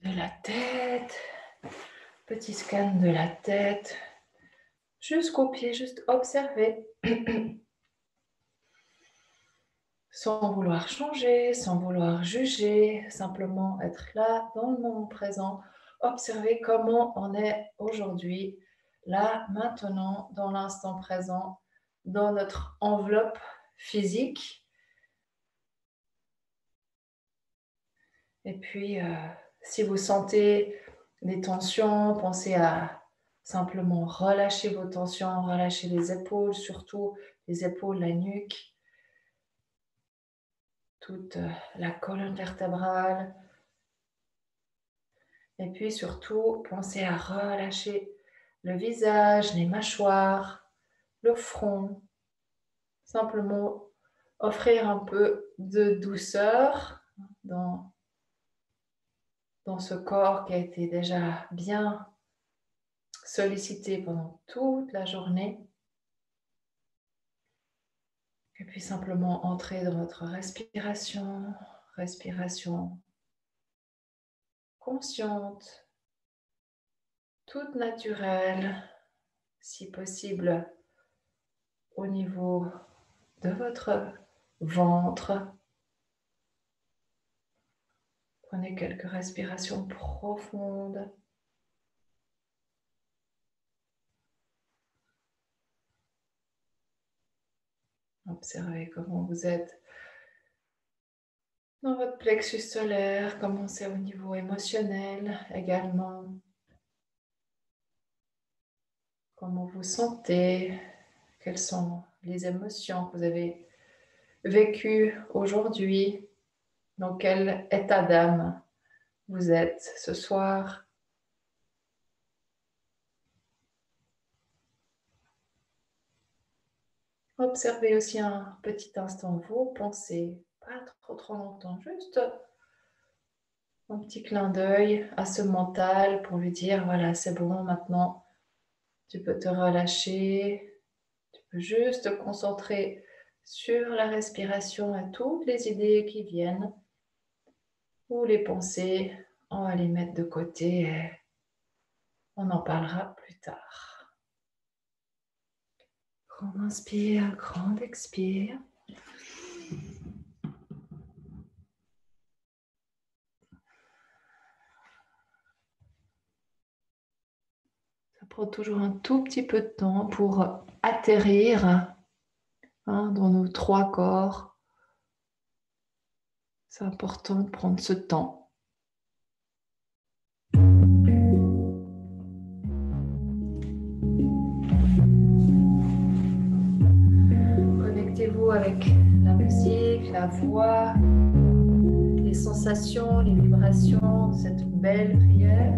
de la tête, petit scan de la tête, jusqu'aux pieds, juste observer, sans vouloir changer, sans vouloir juger, simplement être là dans le moment présent, observer comment on est aujourd'hui, là, maintenant, dans l'instant présent, dans notre enveloppe physique. Et puis, si vous sentez des tensions, pensez à simplement relâcher vos tensions, relâcher les épaules, surtout les épaules, la nuque, toute la colonne vertébrale. Et puis surtout, pensez à relâcher le visage, les mâchoires, le front. Simplement offrir un peu de douceur dans ce corps qui a été déjà bien sollicité pendant toute la journée. Et puis simplement entrer dans votre respiration, respiration consciente, toute naturelle, si possible au niveau de votre ventre. Prenez quelques respirations profondes. Observez comment vous êtes dans votre plexus solaire, comment c'est au niveau émotionnel également. Comment vous sentez, quelles sont les émotions que vous avez vécues aujourd'hui, dans quel état d'âme vous êtes ce soir. Observez aussi un petit instant vos pensées, pas trop longtemps, juste un petit clin d'œil à ce mental pour lui dire voilà, c'est bon, maintenant tu peux te relâcher, tu peux juste te concentrer sur la respiration et toutes les idées qui viennent ou les pensées, on va les mettre de côté et on en parlera plus tard. Grand inspire, grand expire. Ça prend toujours un tout petit peu de temps pour atterrir dans nos trois corps. C'est important de prendre ce temps. Connectez-vous avec la musique, la voix, les sensations, les vibrations de cette belle prière.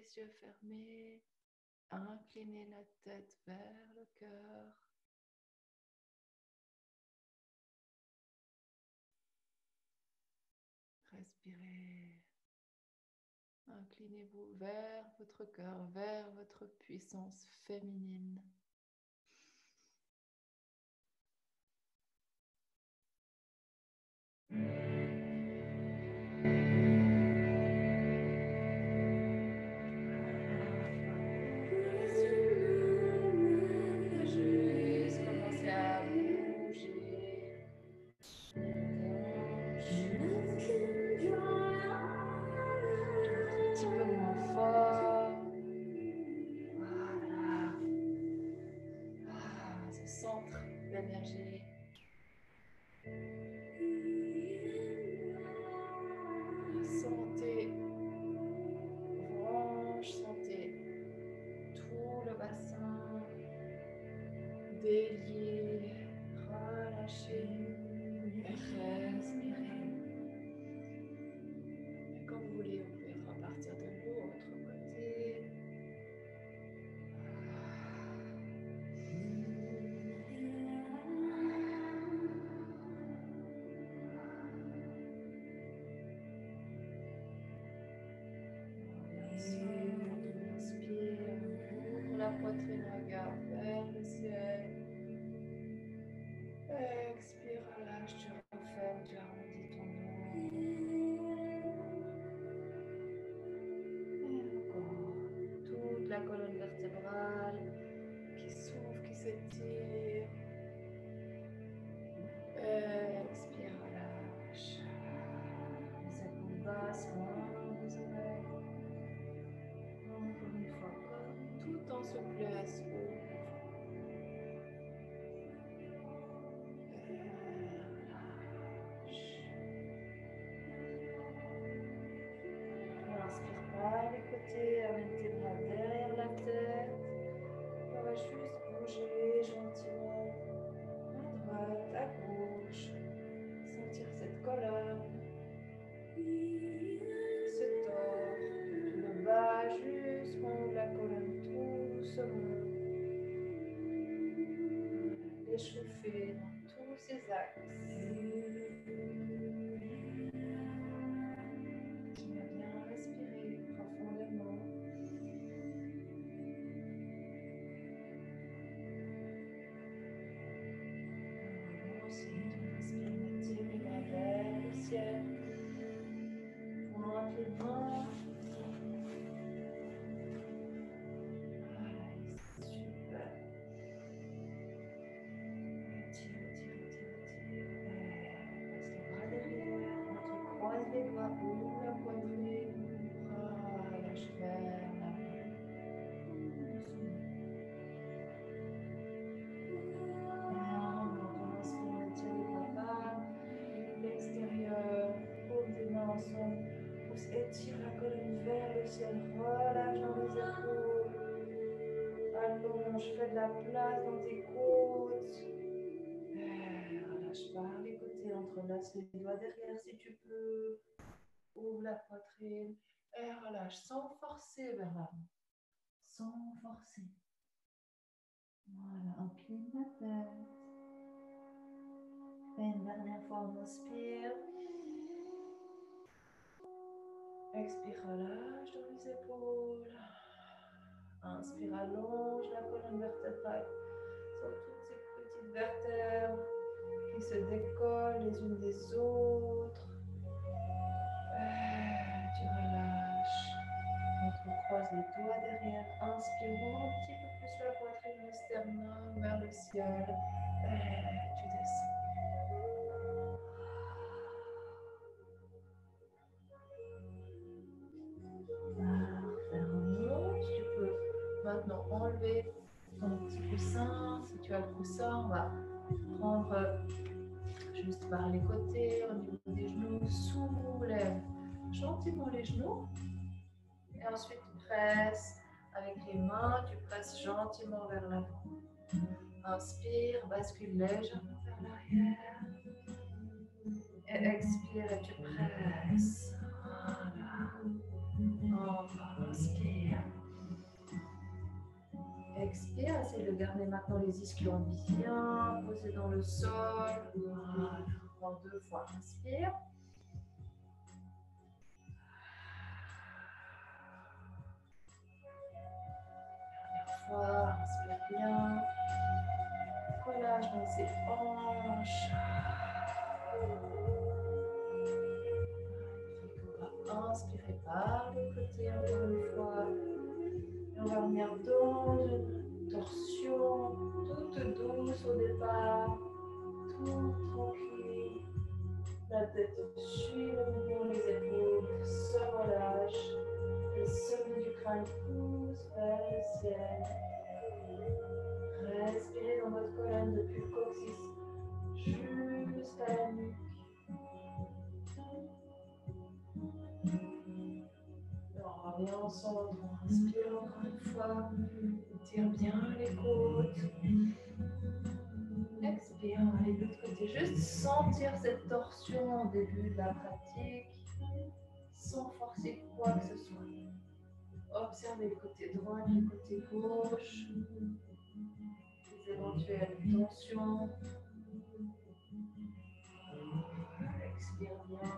les yeux fermés. Inclinez la tête vers le cœur. Respirez. Inclinez-vous vers votre cœur, vers votre puissance féminine. Juste commencer à bouger. Un petit peu moins fort. Voilà. Ce centre d'énergie. Sentez vos hanches, sentez tout le bassin délié, relâché, respirez. Et quand vous voulez, vous pouvez repartir de l'autre côté. Inspire, ouvre la poitrine, regarde vers le ciel. Expire, relâche, tu refermes, tu arrondis ton dos. Et encore, toute la colonne vertébrale qui s'ouvre, qui s'étire. Expire, relâche. Les épaules basses, loin des oreilles. Encore une fois, comme tout en souplesse, ouvre. On inspire par les côtés, amène tes bras derrière la tête. On va juste bouger gentiment à droite, à gauche. Sentir cette colonne qui se tord tout le bas jusqu'en haut de la colonne, tout se monte. L'échauffer dans tous ses axes. Tu vas bien respirer profondément. Ensuite, on respire moitié les bras vers le ciel. Pointe les mains. Voilà, super. Retire, retire, retire, retire. Passe les bras derrière. Croise les doigts, ouvre la poitrine. Relâche vers l'avant. Quand on inspire, on étire les bras vers l'extérieur. Paume des mains ensemble. Pousse, étire la colonne vers le ciel. Relâche dans les épaules. Allonge, fais de la place dans tes côtes. Relâche par les côtés, entrelace les doigts derrière si tu peux. Ouvre la poitrine et relâche sans forcer vers l'avant. Sans forcer. Voilà, incline la tête. Et une dernière fois, on inspire. Expire, relâche dans les épaules. Inspire, allonge la colonne vertébrale sur toutes ces petites vertèbres qui se décollent les unes des autres. Tu relâches. On croise les doigts derrière. Inspire, ouvre un petit peu plus la poitrine, le sternum vers le ciel. Tu descends. Parfait. Remonte. Tu peux maintenant enlever ton petit coussin. Si tu as le coussin, on va prendre juste par les côtés, au niveau des genoux. Soulève gentiment les genoux. Et ensuite, presse avec les mains. Tu presses gentiment vers l'avant. Inspire, bascule légèrement vers l'arrière. Et expire et tu presses. Voilà. Encore, inspire. Expire, essaye de garder maintenant les ischions bien posés dans le sol. Voilà, encore 2 fois. Inspire. Dernière fois, inspire bien. Collage dans ses hanches. On va inspirer par le côté encore une fois. Et on va venir dans une torsion toute douce au départ, tout tranquille. La tête suit le mouvement, les épaules se relâchent. Le sommet du crâne pousse vers le ciel. Respirez dans votre colonne depuis le coccyx jusqu'à la nuque. On revient ensemble, on inspire encore une fois, étire bien les côtes. Expire, on va aller de l'autre côté, juste sentir cette torsion au début de la pratique, sans forcer quoi que ce soit. Observez le côté droit et le côté gauche, les éventuelles tensions. Expire bien.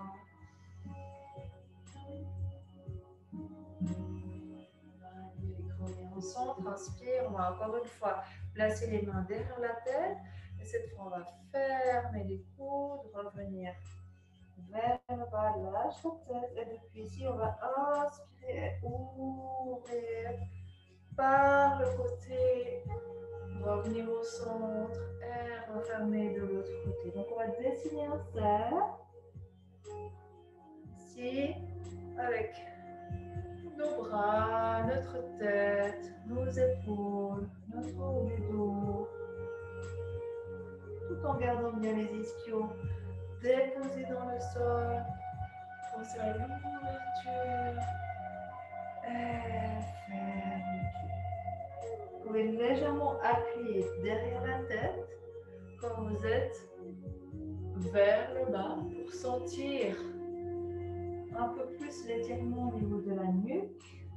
Magnifique, on centre, inspire, on va encore une fois placer les mains derrière la tête. Et cette fois, on va fermer les coudes, revenir vers le bas, lâche la tête. Et depuis ici, on va inspirer, ouvrir par le côté, revenir au centre et refermer de l'autre côté. Donc, on va dessiner un cercle. Ici, avec nos bras, notre tête, nos épaules, notre haut du dos, tout en gardant bien les ischions déposés dans le sol. Pensez à l'ouverture et fermeture. Vous pouvez légèrement appuyer derrière la tête quand vous êtes vers le bas pour sentir un peu plus l'étirement au niveau de la nuque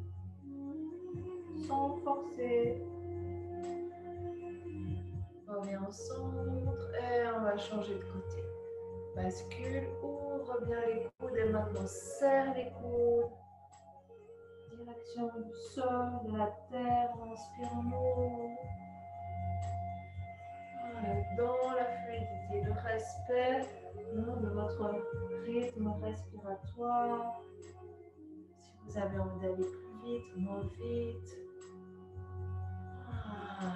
sans forcer. On revient au centre et on va changer de côté. Bascule, ouvre bien les coudes et maintenant serre les coudes. Direction du sol, de la terre, inspire en haut. Voilà, dans la fluidité, le respect de votre rythme respiratoire. Si vous avez envie d'aller plus vite, moins vite. Voilà.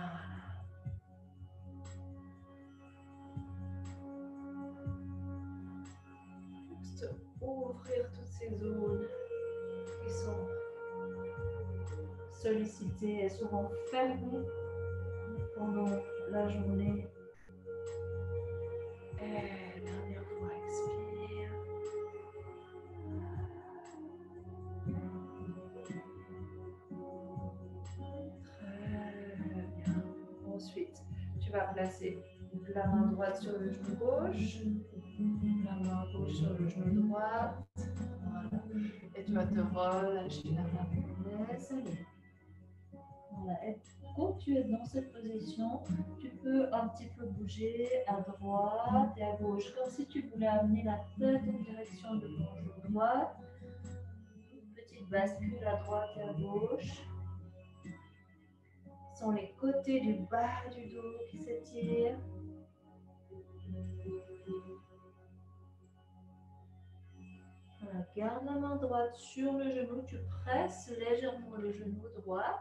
Juste ouvrir toutes ces zones qui sont sollicitées et souvent fermées pendant la journée. Et dernière fois, expire. Très bien. Ensuite, tu vas placer la main droite sur le genou gauche, la main gauche sur le genou droit. Voilà. Et tu vas te relâcher la main. Laisse aller. Voilà. Et quand tu es dans cette position, tu peux un petit peu bouger à droite et à gauche, comme si tu voulais amener la tête en direction de ton genou droit. Une petite bascule à droite et à gauche. Ce sont les côtés du bas du dos qui s'étirent. Voilà, garde la main droite sur le genou, tu presses légèrement le genou droit.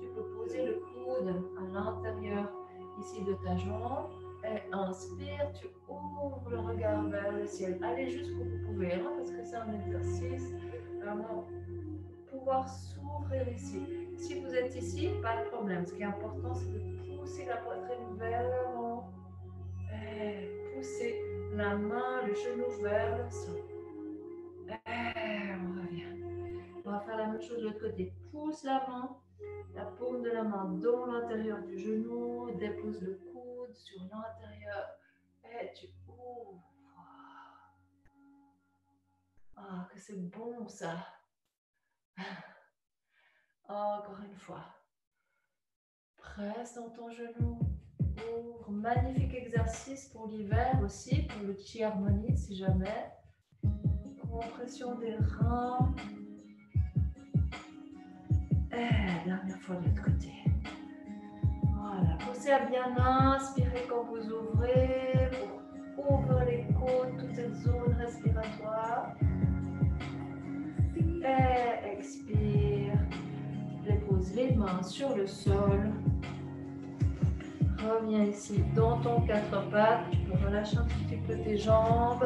Tu peux poser le coude à l'intérieur ici de ta jambe. Et inspire, tu ouvres le regard vers le ciel. Allez jusqu'où vous pouvez, hein, parce que c'est un exercice. Vraiment, pouvoir s'ouvrir ici. Si vous êtes ici, pas de problème. Ce qui est important, c'est de pousser la poitrine vers l'avant. Et pousser la main, le genou vers le sol. On revient. On va faire la même chose de l'autre côté. Pousse la main, la paume de la main dans l'intérieur du genou. Dépose le coude sur l'intérieur. Et tu ouvres. Ah, que c'est bon ça. Encore une fois. Presse dans ton genou. Ouvre. Magnifique exercice pour l'hiver aussi, pour le chi harmonie si jamais. Compression des reins. Et dernière fois de l'autre côté. Voilà. Pensez à bien inspirer quand vous ouvrez pour ouvrir les côtes, toute cette zone respiratoire. Et expire. Dépose les mains sur le sol. Reviens ici dans ton quatre pattes. Tu peux relâcher un petit peu tes jambes.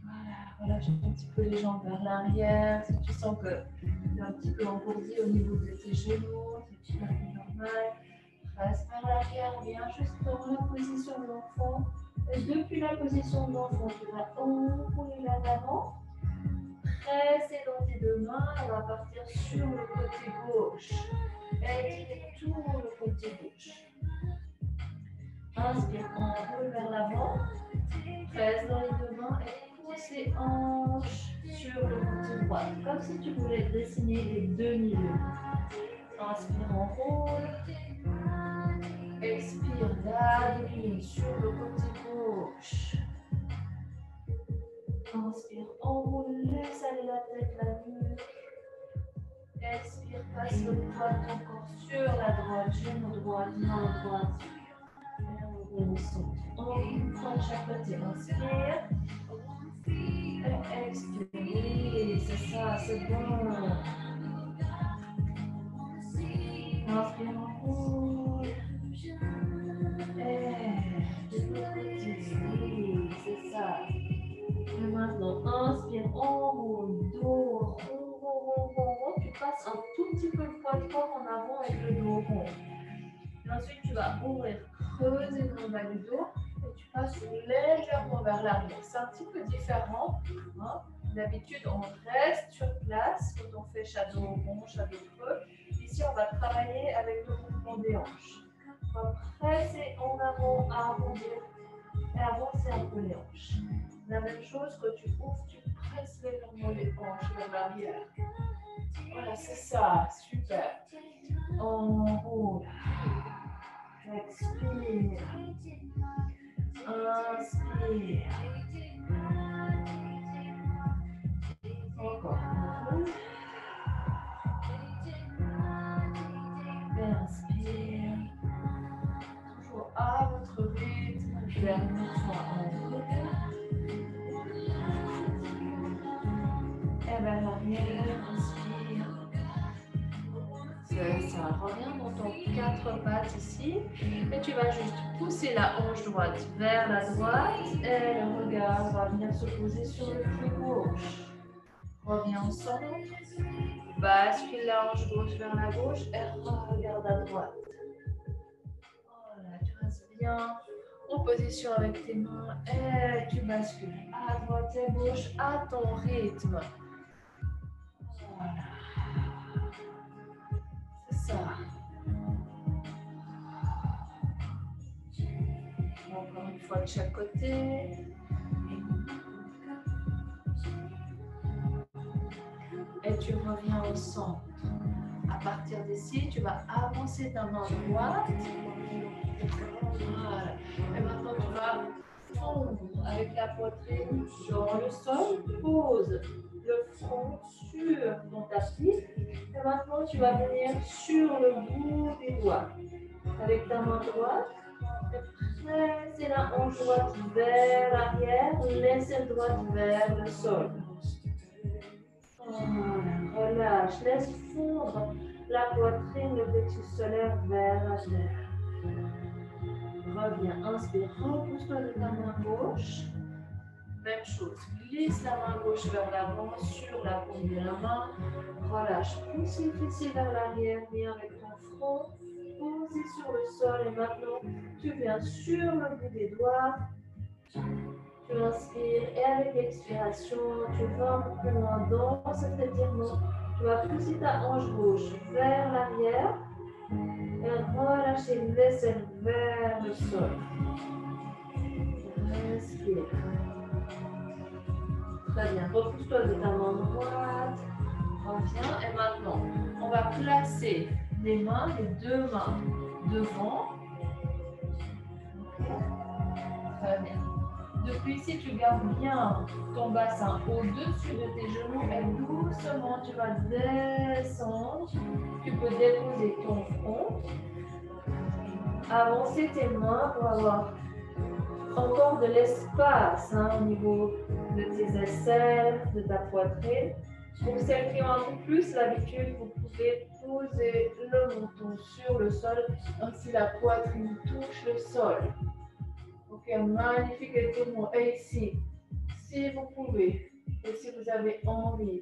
Voilà, relâche un petit peu les jambes vers l'arrière. Si tu sens que tu es un petit peu engourdi au niveau de tes genoux, c'est tout à fait normal. Reste vers l'arrière, viens juste dans la position de l'enfant. Et depuis la position de l'enfant, tu vas enrouler vers l'avant. Presser dans tes deux mains, on va partir sur le côté gauche. Et tout le côté gauche. Inspire, enroule vers l'avant. Presse dans les deux mains et pousse les hanches sur le côté droit. Comme si tu voulais dessiner les deux milieux. Inspire, enroule. Expire, la demi sur le côté gauche. Inspire, enroule, laisse aller la tête, la nuque. Expire, passe le poids de ton corps sur la droite, genou droit, main droite. Et on centre. Encore une fois de chaque côté. Inspire. Et expire. Oui, c'est ça, c'est bon. Inspire, enroule. Et de l'autre côté. Oui, c'est ça. Et maintenant, inspire, enroule, dos, rond. Tu passes un tout petit peu le poids de corps en avant avec le dos rond. Et ensuite, tu vas ouvrir, creuser le bas du dos et tu passes légèrement vers l'arrière. C'est un petit peu différent. Hein. D'habitude, on reste sur place quand on fait shadow rond, shadow creux. Ici, on va travailler avec le mouvement des hanches. On va presser en avant, arrondir et avancer un peu les hanches. La même chose, quand tu ouvres, tu presses légèrement les hanches vers l'arrière. Voilà, c'est ça, super. Enroule. Expire. Inspire. Encore. Enroule. Inspire. Toujours à votre rythme. Dernière fois. Enroule. Et vers l'arrière. Inspire. Ça revient dans ton quatre pattes ici. Et tu vas juste pousser la hanche droite vers la droite. Et le regard va venir se poser sur le pied gauche. Reviens au centre. Bascule la hanche gauche vers la gauche et regarde à droite. Voilà, tu restes bien en position avec tes mains et tu bascules à droite et gauche à ton rythme. Voilà. C'est ça. Encore une fois de chaque côté. Et tu reviens au centre. À partir d'ici, tu vas avancer ta main droite. Voilà. Et maintenant, tu vas fondre avec la poitrine sur le sol. Pose le front sur ton tapis. Et maintenant, tu vas venir sur le bout des doigts. Avec ta main droite. Pressez la hanche droite vers l'arrière. Laissez le droite vers le sol. Voilà, relâche, laisse fondre la poitrine, le plexus solaire vers la terre. Reviens, inspire, repousse-toi de ta main gauche. Même chose, glisse la main gauche vers l'avant, sur la paume de la main. Relâche, pousse les fessiers vers l'arrière, viens avec ton front, posé sur le sol. Et maintenant, tu viens sur le bout des doigts. Tu inspires et avec l'expiration, tu vas un peu plus loin dans cet étirement. Tu vas pousser ta hanche gauche vers l'arrière et relâcher l'aisselle vers le sol. Respire. Très bien. Repousse-toi de ta main droite. Reviens et maintenant, on va placer les mains, les deux mains devant. Très bien. Depuis ici, tu gardes bien ton bassin au-dessus de tes genoux et doucement, tu vas descendre. Tu peux déposer ton front. Avancer tes mains pour avoir encore de l'espace au niveau de tes aisselles, de ta poitrine. Pour celles qui ont un peu plus l'habitude, vous pouvez poser le menton sur le sol, ainsi la poitrine touche le sol. Ok, magnifique et tout le monde. Et ici, si vous pouvez, et si vous avez envie,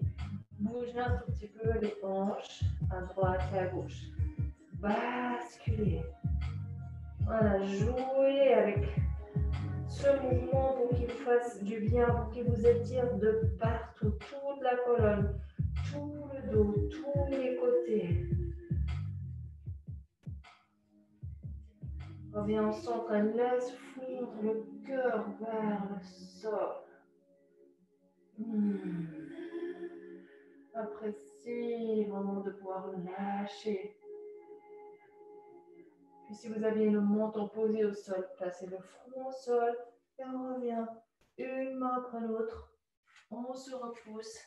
bougez un tout petit peu les hanches à droite et à gauche. Basculez. Voilà, jouez avec ce mouvement pour qu'il vous fasse du bien, pour qu'il vous étire de partout, toute la colonne, tout le dos, tous les côtés. Reviens au centre et laisse fondre le cœur vers le sol. Apprécie vraiment de pouvoir lâcher. Puis si vous avez le menton posé au sol, placez le front au sol et on revient une main après l'autre. On se repousse.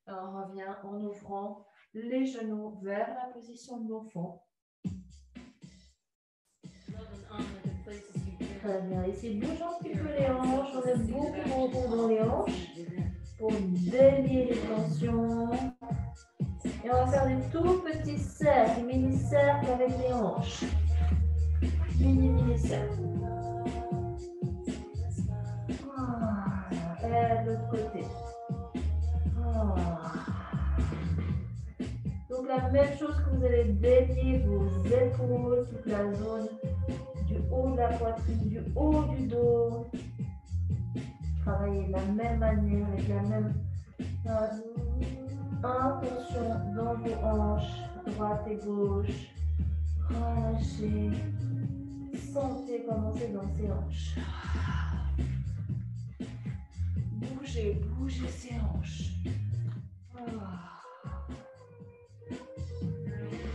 Et on revient en ouvrant les genoux vers la position de l'enfant. Très bien. Ici, bouge un petit peu les hanches. On est beaucoup dans les hanches pour délier les tensions. Et on va faire des tout petits cercles, mini-cercles avec les hanches. Mini-cercles. Voilà. Et de l'autre côté. Voilà. Donc la même chose que vous allez délier vos épaules, toute la zone du haut de la poitrine, du haut du dos. Travaillez de la même manière, avec la même intention dans vos hanches, droite et gauche. Relâchez. Sentez comment c'est dans ces hanches. Bougez, bougez ces hanches.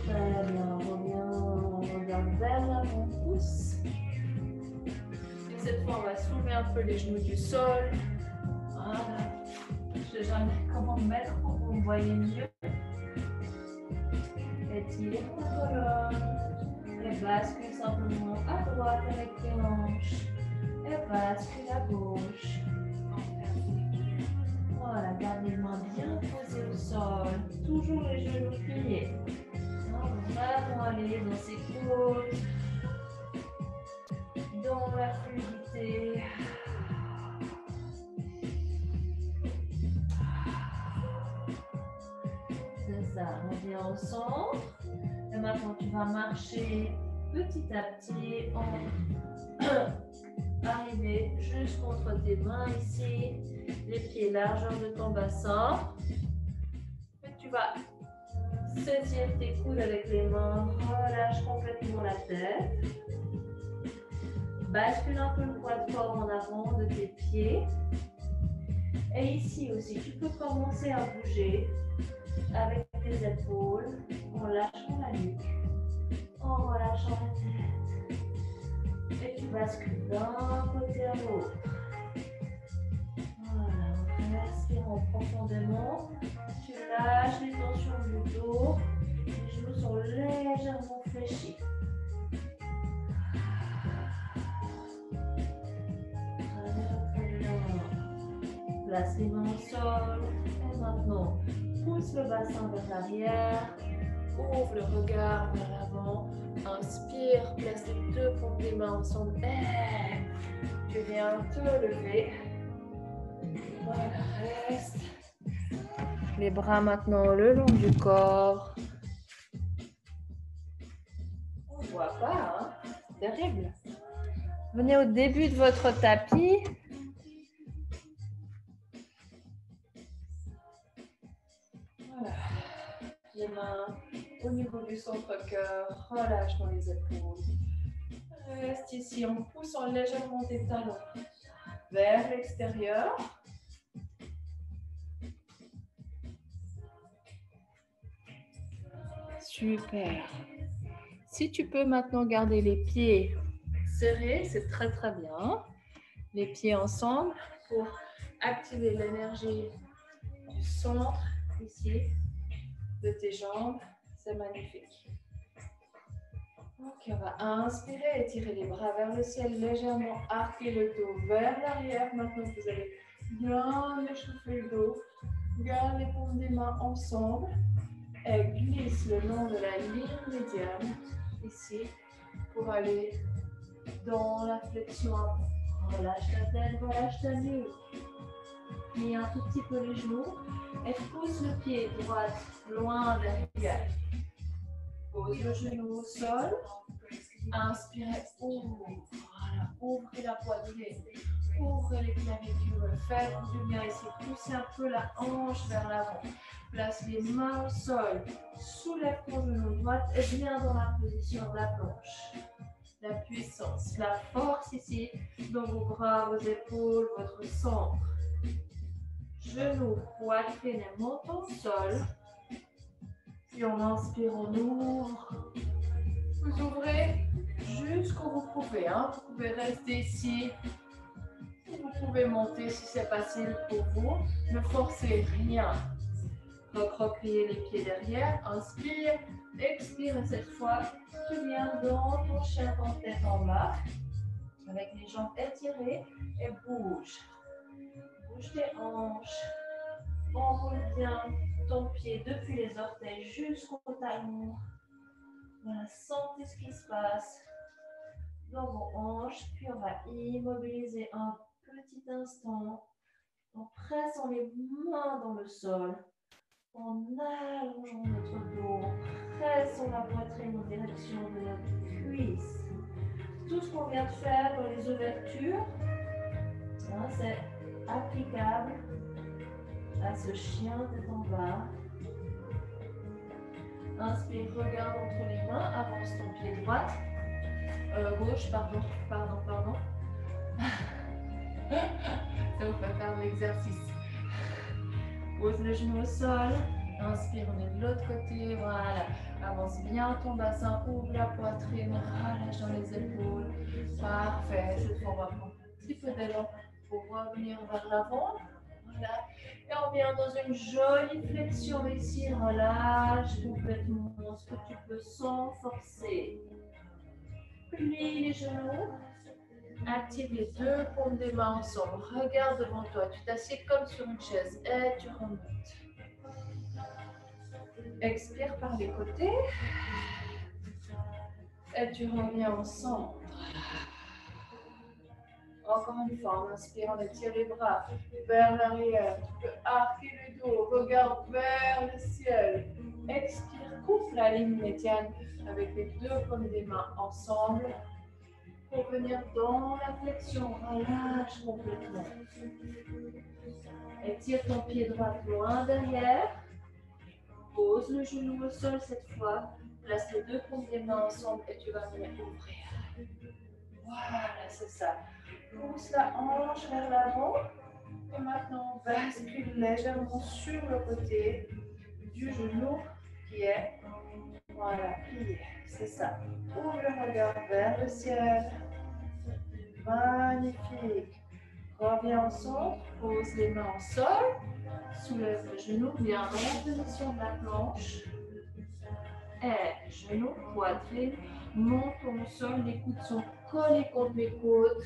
Très bien, on regarde vers l'avant-pouce. Et cette fois, on va soulever un peu les genoux du sol. Voilà. Je ne sais jamais comment me mettre pour que vous me voyez mieux. Étirez la colonne. Et bascule simplement à droite avec tes hanches. Et bascule à gauche. Voilà, garde les mains bien posées au sol. Toujours les genoux pliés. Vraiment aller dans ses côtes, dans la fluidité. C'est ça, on vient au centre. Et maintenant, tu vas marcher petit à petit en arriver juste contre tes mains ici. Les pieds largeur de ton bassin. Et tu vas saisir tes coudes avec les mains, relâche complètement la tête. Bascule un peu le poids de corps en avant de tes pieds. Et ici aussi, tu peux commencer à bouger avec tes épaules, en lâchant la nuque, en relâchant la tête. Et tu bascules d'un côté à l'autre. Voilà, en respirant profondément. Tu lâches les tensions du dos. Les genoux sont légèrement fléchis. Très bien. Place les mains au sol. Et maintenant, pousse le bassin vers l'arrière. Ouvre le regard vers l'avant. Inspire, place les deux paumes des mains ensemble. Et tu viens te lever. Voilà, reste. Les bras maintenant le long du corps. On ne voit pas, hein? C'est terrible. Venez au début de votre tapis. Voilà. Les mains au niveau du centre-cœur. Relâche dans les épaules. Reste ici en poussant légèrement tes talons vers l'extérieur. Super. Si tu peux maintenant garder les pieds serrés, c'est très très bien. Les pieds ensemble pour activer l'énergie du centre ici de tes jambes. C'est magnifique. Ok, on va inspirer, étirer les bras vers le ciel, légèrement arquer le dos vers l'arrière. Maintenant, vous allez bien échauffer le dos. Garde les paumes des mains ensemble et glisse le long de la ligne médiane ici pour aller dans la flexion avant. Relâche ta tête, relâche ta nuque. Plie un tout petit peu les genoux et pousse le pied droit loin derrière. Pose le genou au sol. Inspirez, ouvre. Voilà, ouvrez la poitrine. Ouvrez les clavicules. Faites du bien ici. Poussez un peu la hanche vers l'avant. Place les mains au sol. Soulève ton genou droit et viens dans la position de la planche. La puissance, la force ici dans vos bras, vos épaules, votre centre. Genoux, poitrine et menton au sol. Puis on inspire, on ouvre. Vous ouvrez jusqu'où vous pouvez. Vous pouvez rester ici. Vous pouvez monter si c'est facile pour vous. Ne forcez rien. Recroquevillez les pieds derrière. Inspire, expire et cette fois, tu viens dans ton chien en tête en bas. Avec les jambes étirées et bouge. Bouge tes hanches. Enroule bien ton pied depuis les orteils jusqu'au talon. Voilà, sentez ce qui se passe dans vos hanches. Puis on va immobiliser un petit instant en pressant les mains dans le sol, en allongeant notre dos, en pressant la poitrine en direction de notre cuisse. Tout ce qu'on vient de faire dans les ouvertures, c'est applicable à ce chien tête en bas. Inspire, regarde entre les mains, avance ton pied droit, gauche, pardon. Ça vous fait faire de l'exercice. Pose le genou au sol, inspire, on est de l'autre côté, voilà. Avance bien ton bassin, ouvre la poitrine, relâche dans les épaules. Parfait, cette fois on va prendre un petit peu d'élan pour revenir vers l'avant. Voilà. Et on vient dans une jolie flexion ici, relâche complètement ce que tu peux sans forcer. Plie les genoux, active les deux paumes des mains ensemble, regarde devant toi, tu t'assieds comme sur une chaise et tu remontes. Expire par les côtés et tu reviens au centre. Encore une fois, on inspire, on étire les bras vers l'arrière. Tu peux arquer le dos, regarde vers le ciel. Expire, coupe la ligne médiane avec les deux paumes des mains ensemble pour venir dans la flexion. Relâche complètement. Étire ton pied droit loin derrière. Pose le genou au sol cette fois. Place les deux paumes des mains ensemble et tu vas venir ouvrir. Voilà, c'est ça. Pousse la hanche vers l'avant. Et maintenant, on bascule légèrement sur le côté du genou qui est, voilà, plié. C'est ça. Ouvre le regard vers le ciel. Magnifique. Reviens au centre. Pose les mains au sol. Soulève le genou. Viens dans la position de la planche. Et genou, poitrine. Menton au sol. Les coudes sont collés contre les côtes.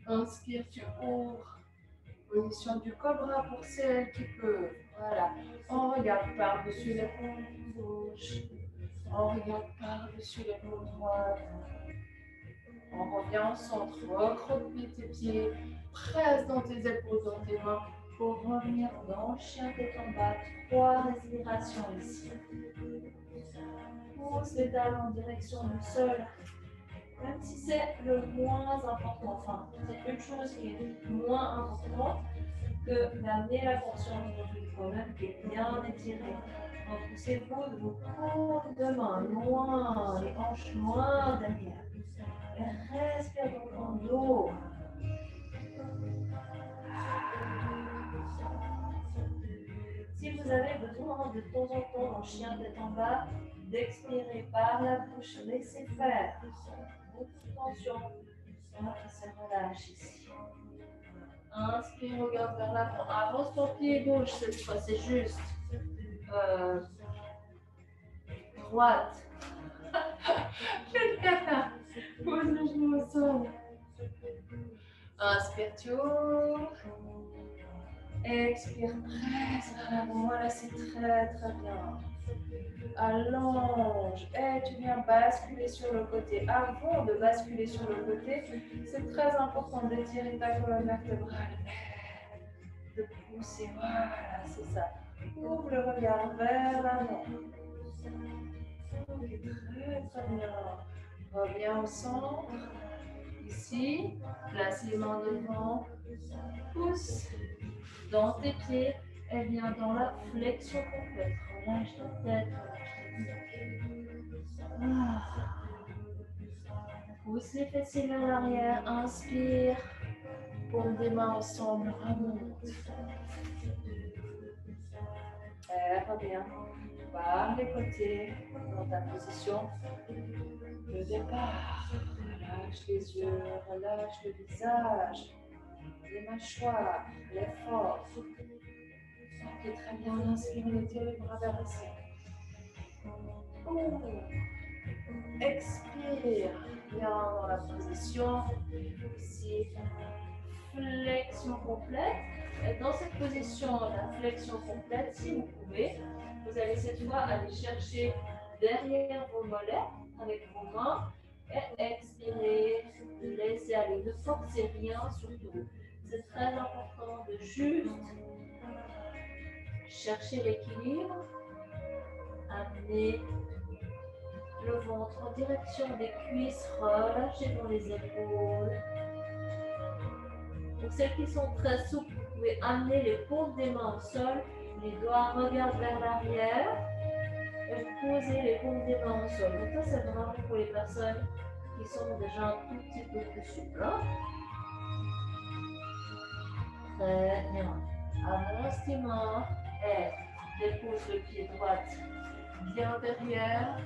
Inspire, tu ouvres. Position du cobra pour celle qui peut. Voilà. On regarde par-dessus l'épaule gauche. On regarde par-dessus l'épaule droite. On revient au centre. Recroqueville tes pieds. Presse dans tes épaules, dans tes mains. Pour revenir dans le chien tête en bas. 3 respirations ici. Pousse les talons en direction du sol. Même si c'est le moins important, enfin, c'est une chose qui est moins importante que d'amener la conscience de votre problème qui est bien étirée. Donc, poussez-vous de vos paumes de main loin, les hanches loin derrière. Et respire dans ton dos. Si vous avez besoin de temps en temps en chien tête en bas, d'expirer par la bouche. Laissez faire. Beaucoup de tension. Qui se relâche ici. Inspire, regarde vers l'avant. Avance ton pied gauche cette fois, c'est juste. Droite. Fais le caca. Pose le genou au sol. Inspire, tu ouvres. Expire, presse vers l'avant. Voilà, c'est très très bien. Allonge. Et tu viens basculer sur le côté. Avant de basculer sur le côté, c'est très important d'étirer ta colonne vertébrale. De pousser, voilà, c'est ça. Ouvre le regard vers l'avant. Ok, très très bien. Reviens au centre. Ici, place les mains devant. Pousse dans tes pieds et viens dans la flexion complète. Relâche ta tête, pousse les fessiers vers l'arrière. Inspire. Paume des mains ensemble. Remonte. Et reviens par les côtés dans ta position de départ. Relâche les yeux, relâche le visage, les mâchoires, les forces. Ok, très bien. Inspire, on étire les bras vers le ciel. Expire. Viens dans la position. Ici, flexion complète. Et dans cette position, la flexion complète, si vous pouvez, vous allez cette fois aller chercher derrière vos mollets avec vos mains et expirer, laissez aller, ne forcez rien surtout. C'est très important de juste chercher l'équilibre, amener le ventre en direction des cuisses, relâchez dans les épaules. Pour celles qui sont très souples, vous pouvez amener les paumes des mains au sol, les doigts regardent vers l'arrière et poser les paumes des mains au sol. Donc ça, c'est vraiment pour les personnes qui sont déjà un tout petit peu plus souples. Très bien. Avance tes mains et dépose le pied droit bien derrière.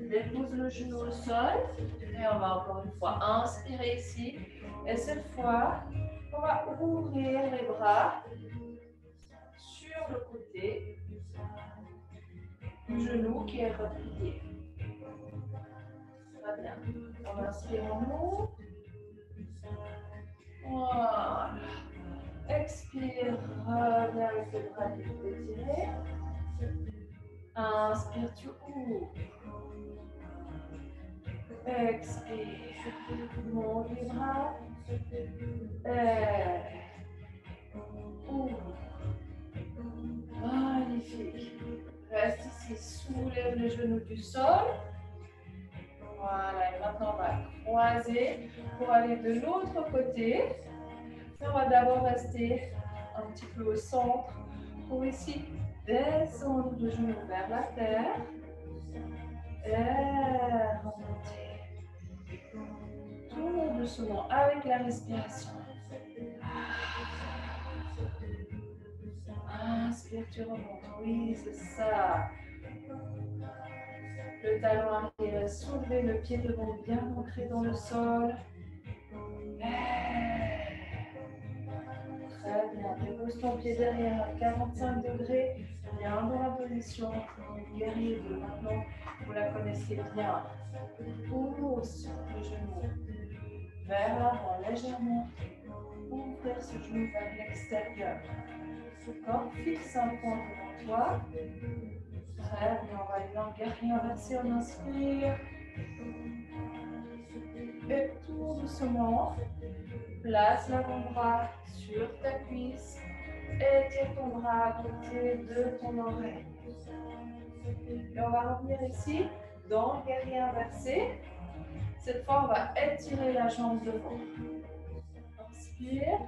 Dépose le genou au sol. Et on va encore une fois inspirer ici. Et cette fois, on va ouvrir les bras sur le côté. Le genou qui est replié. Très bien. On inspire en haut. Voilà. Expire, reviens avec les bras étirés. Inspire, tu ouvres. Expire, monte les bras. Ouvre. Magnifique. Reste ici, soulève les genoux du sol. Voilà, et maintenant on va croiser pour aller de l'autre côté. Et on va d'abord rester un petit peu au centre pour ici descendre le genou vers la terre. Et remonter. Tout doucement avec la respiration. Inspire, tu remontes. Oui, c'est ça. Le talon arrière à soulever, le pied devant bien ancré dans le sol. Très bien. Dépose ton pied derrière à 45 degrés. Bien dans la position du guerrier de maintenant. Vous la connaissez bien. Pousse le genou vers l'avant légèrement. Ouvrir ce genou vers l'extérieur. Corps fixe un point devant toi. Très bien, on va aller dans le guerrier inversé, on inspire. Et tout doucement, place l'avant-bras sur ta cuisse. Étire ton bras à côté de ton oreille. Et on va revenir ici dans le guerrier inversé. Cette fois, on va étirer la jambe devant. Inspire.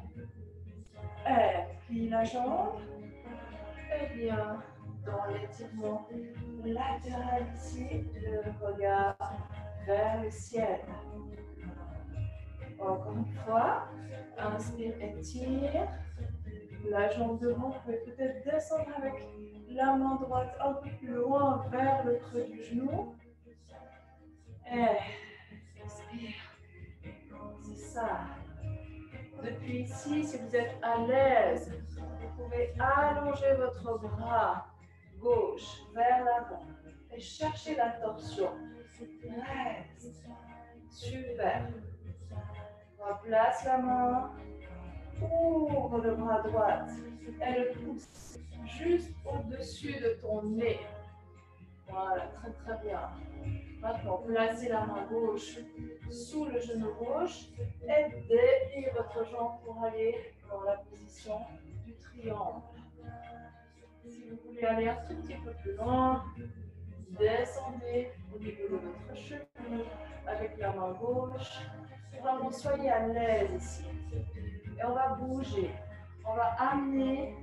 Et plie la jambe. Et bien, dans l'étirement latéral ici, le regard vers le ciel. Encore une fois, inspire, étire. La jambe devant, vous pouvez peut-être descendre avec la main droite un peu plus loin vers le creux du genou. Et expire. C'est ça. Depuis ici, si vous êtes à l'aise, vous pouvez allonger votre bras gauche vers l'avant et chercher la torsion. Reste. Super. Replace la main. Ouvre le bras droit et le pousse juste au-dessus de ton nez. Voilà, très très bien. Maintenant, placez la main gauche sous le genou gauche et dépliez votre jambe pour aller dans la position du triangle. Si vous voulez aller un tout petit peu plus loin, descendez au niveau de votre cheville avec la main gauche. Vraiment, soyez à l'aise ici. Et on va bouger. On va amener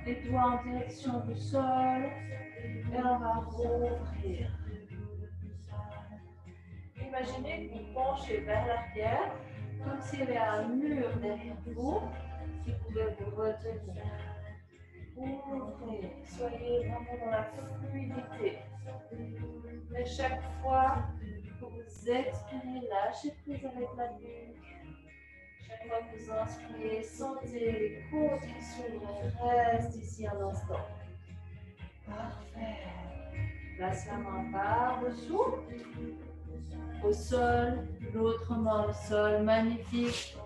les doigts en direction du sol et on va rouvrir. Imaginez que vous penchez vers l'arrière, comme s'il y avait un mur derrière vous qui pouvait vous retenir. Ouvrez, soyez vraiment dans la fluidité. Mais chaque fois que vous expirez, lâchez prise avec la nuque. Chaque fois que vous inspirez, sentez les côtes qui s'ouvrent. Reste ici un instant. Parfait. Place la main par-dessous. Au sol, l'autre main au sol. Magnifique.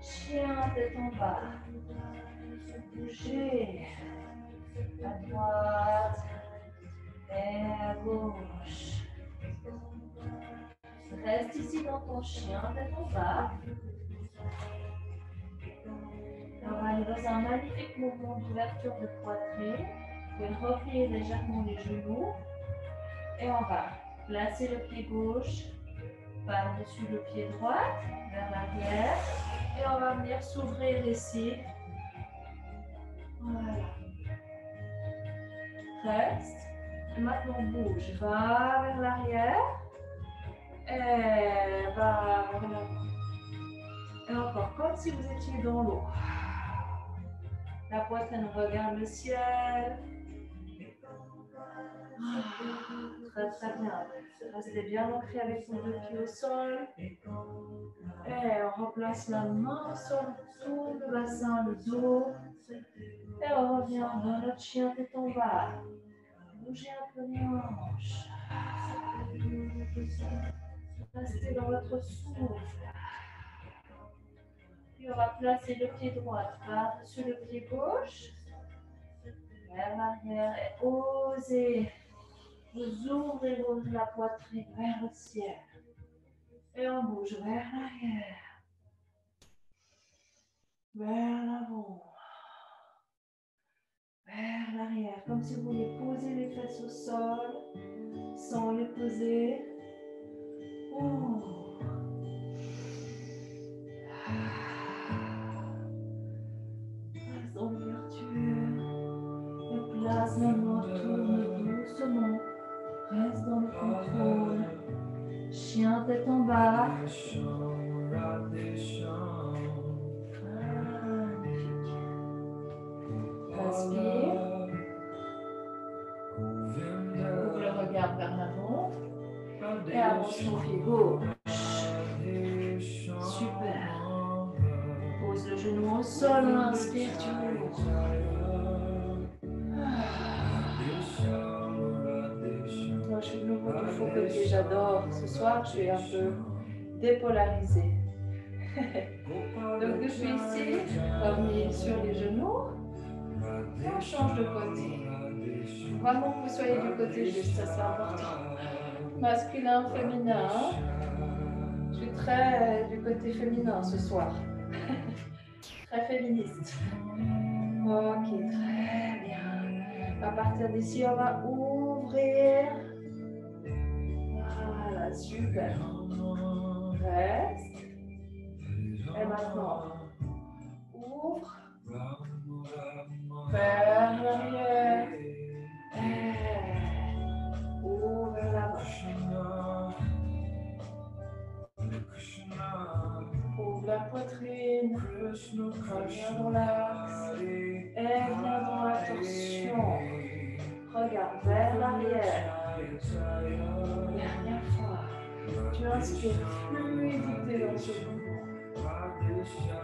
Chien tête en bas. Bougez. À droite et à gauche. Reste ici dans ton chien tête en bas. On va aller dans un magnifique mouvement d'ouverture de poitrine. Vous pouvez replier légèrement les genoux. Et on va placer le pied gauche par-dessus le pied droit, vers l'arrière. Et on va venir s'ouvrir ici. Voilà. Reste. Et maintenant bouge. Va vers l'arrière. Et va vers l'avant. Et encore, comme si vous étiez dans l'eau. La poitrine regarde le ciel. Très très bien. Restez bien ancré avec vos deux pieds au sol. Et on replace la main sur tout le bassin, le dos. Et on revient dans notre chien tête en bas. Bougez un peu les hanches. Restez dans votre souffle. Puis on va placer le pied droit par-dessus le pied gauche. Vers l'arrière et osez. Vous ouvrez la poitrine vers le ciel. Et on bouge vers l'arrière. Vers l'avant. Vers l'arrière. Comme si vous vouliez poser les fesses au sol. Sans les poser. Ouvre. Reste dans l'ouverture. Et place maintenant, tourne doucement. Reste dans le contrôle. Chien tête en bas. Magnifique. Inspire. Ouvre le regard vers l'avant. Et avance ton pied gauche. Super. Pose le genou au sol. Inspire, tu ouvres. Moi, je suis de nouveau du faux côté. J'adore. Ce soir, je suis un peu dépolarisée. Donc, depuis ici, revenez sur les genoux. Et on change de côté. Vraiment que vous soyez du côté juste, ça c'est important. Masculin, féminin. Je suis très du côté féminin ce soir. Très féministe. Ok, très bien. À partir d'ici, on va ouvrir. Voilà, super. Reste. Et maintenant, ouvre. Vers l'arrière. Ouvre l'avant. Ouvre la poitrine. Reviens dans l'axe. Et viens dans la torsion. Regarde vers l'arrière. Dernière fois. Tu inspires fluidité dans ce mouvement. Expire.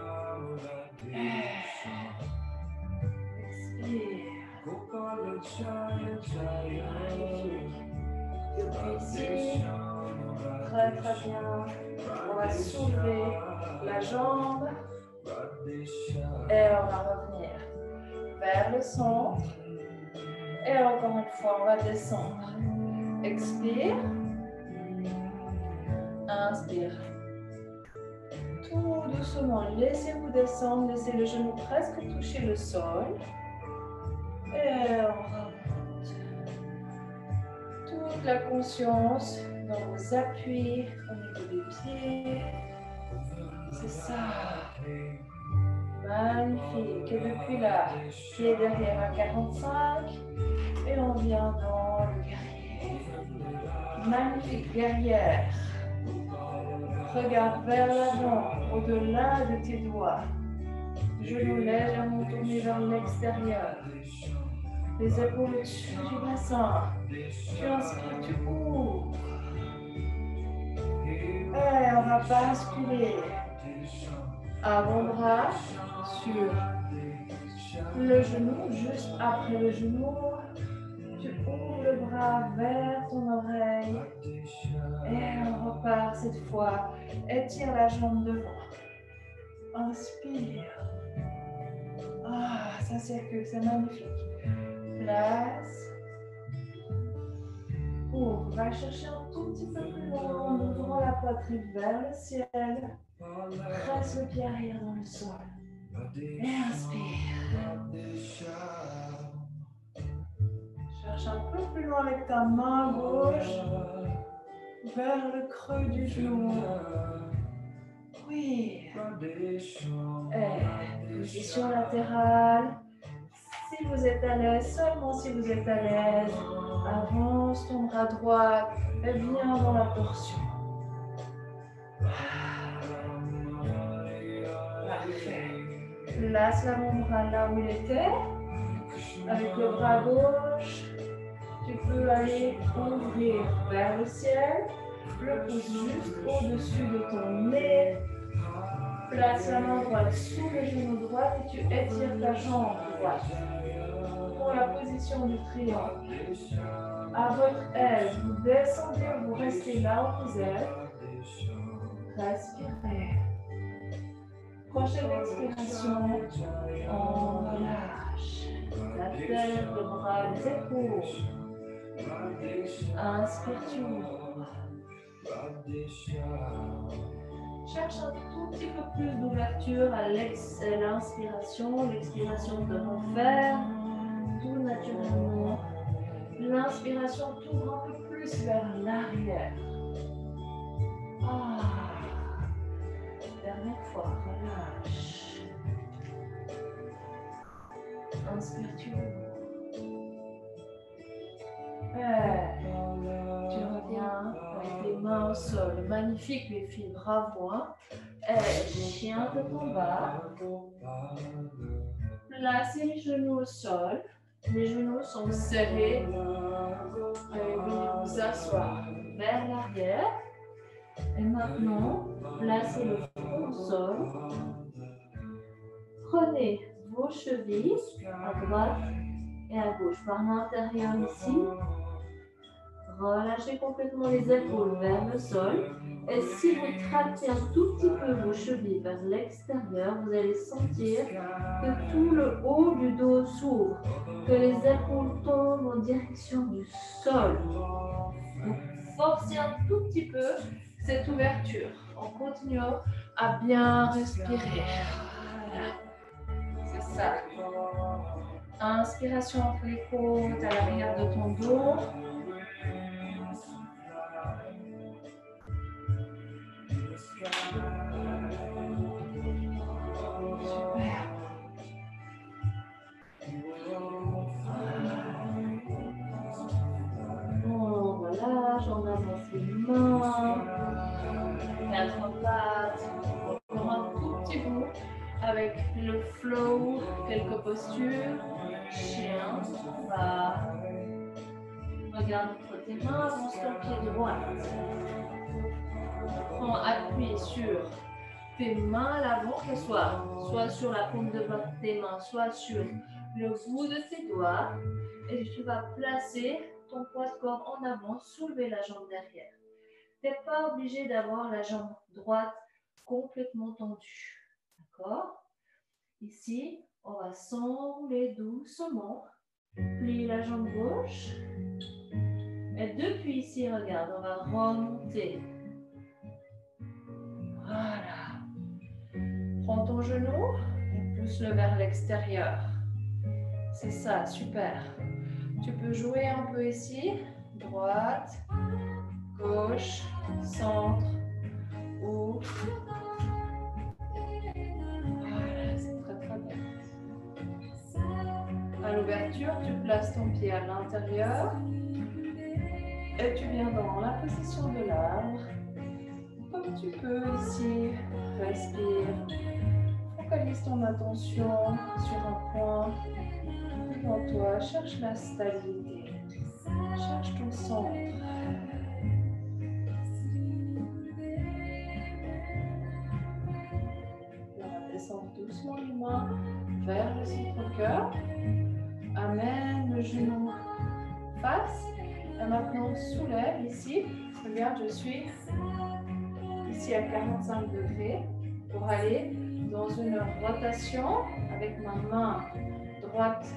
Depuis ici, très très bien. On va soulever la jambe et on va revenir vers le centre. Et encore une fois, on va descendre. Expire. Inspire. Tout doucement, laissez-vous descendre. Laissez le genou presque toucher le sol. Et on remonte. Toute la conscience dans vos appuis au niveau des pieds. C'est ça. Magnifique. Et depuis là, pied derrière à 45. Et on vient dans le guerrier. Magnifique guerrière. Regarde vers l'avant, au-delà de tes doigts. Genoux légèrement tournés vers l'extérieur. Les épaules au-dessus du bassin. Tu inspires, tu ouvres. Et on va basculer. Avant-bras sur le genou, juste après le genou. Tu ouvres le bras vers ton oreille. Et on repart cette fois. Étire la jambe devant. Inspire. Ah, ça circule, c'est magnifique. Place. Ouvre. Va chercher un tout petit peu plus loin en ouvrant la poitrine vers le ciel. Presse le pied arrière dans le sol. Et inspire. Cherche un peu plus loin avec ta main gauche vers le creux du genou. Oui. Et position latérale. Si vous êtes à l'aise, seulement si vous êtes à l'aise, avance ton bras droit et viens dans la torsion. Parfait. Place l'avant-bras là où il était. Avec le bras gauche, tu peux aller ouvrir vers le ciel. Le pouce juste au-dessus de ton nez. Place la main droite sous le genou droit et tu étires ta jambe droite. Pour la position du triangle. À votre aise, vous descendez ou vous restez là où vous êtes. Respirez. Prochaine expiration, on relâche la tête, le bras, les épaules. Inspire, tu ouvres. Cherche un tout petit peu plus d'ouverture à l'inspiration. L'expiration te referme tout naturellement. L'inspiration t'ouvre un peu plus vers l'arrière. Ah. Dernière fois, relâche. Inspire, tu ouvres. Tu reviens avec tes mains au sol. Magnifique les filles, bravo. Hein. Chien de combat. Placez les genoux au sol. Les genoux sont serrés. Venez vous asseoir vers l'arrière. Et maintenant, placez le front au sol. Prenez vos chevilles à droite et à gauche. Par l'intérieur ici. Relâchez complètement les épaules vers le sol. Et si vous tractez un tout petit peu vos chevilles vers l'extérieur, vous allez sentir que tout le haut du dos s'ouvre, que les épaules tombent en direction du sol. Donc, forcez un tout petit peu cette ouverture en continuant à bien respirer. Voilà. C'est ça. Inspiration entre les côtes à l'arrière de ton dos. Super. On relâche, on avance les mains. Quatre pattes. Encore un avec le flow, quelques postures. Chien, va. Regarde entre tes mains, avance ton pied droit. Prends appui sur tes mains à l'avant, que ce soit sur la paume de tes mains, soit sur le bout de tes doigts. Et tu vas placer ton poids de corps en avant, soulever la jambe derrière. Tu n'es pas obligé d'avoir la jambe droite complètement tendue. D'accord? Ici, on va s'enrouler doucement. Plie la jambe gauche. Et depuis ici, regarde, on va remonter. Voilà. Prends ton genou et pousse-le vers l'extérieur. C'est ça, super. Tu peux jouer un peu ici. Droite, gauche, centre, ou. Voilà, c'est très très bien. À l'ouverture, tu places ton pied à l'intérieur. Et tu viens dans la position de l'arbre. Comme tu peux ici, respire. Focalise ton attention sur un point devant toi. Cherche la stabilité. Cherche ton centre. On va descendre doucement les mains vers le centre-cœur. Amène le genou face. Et maintenant, on soulève ici. Regarde, je suis ici à 45 degrés pour aller dans une rotation avec ma main droite.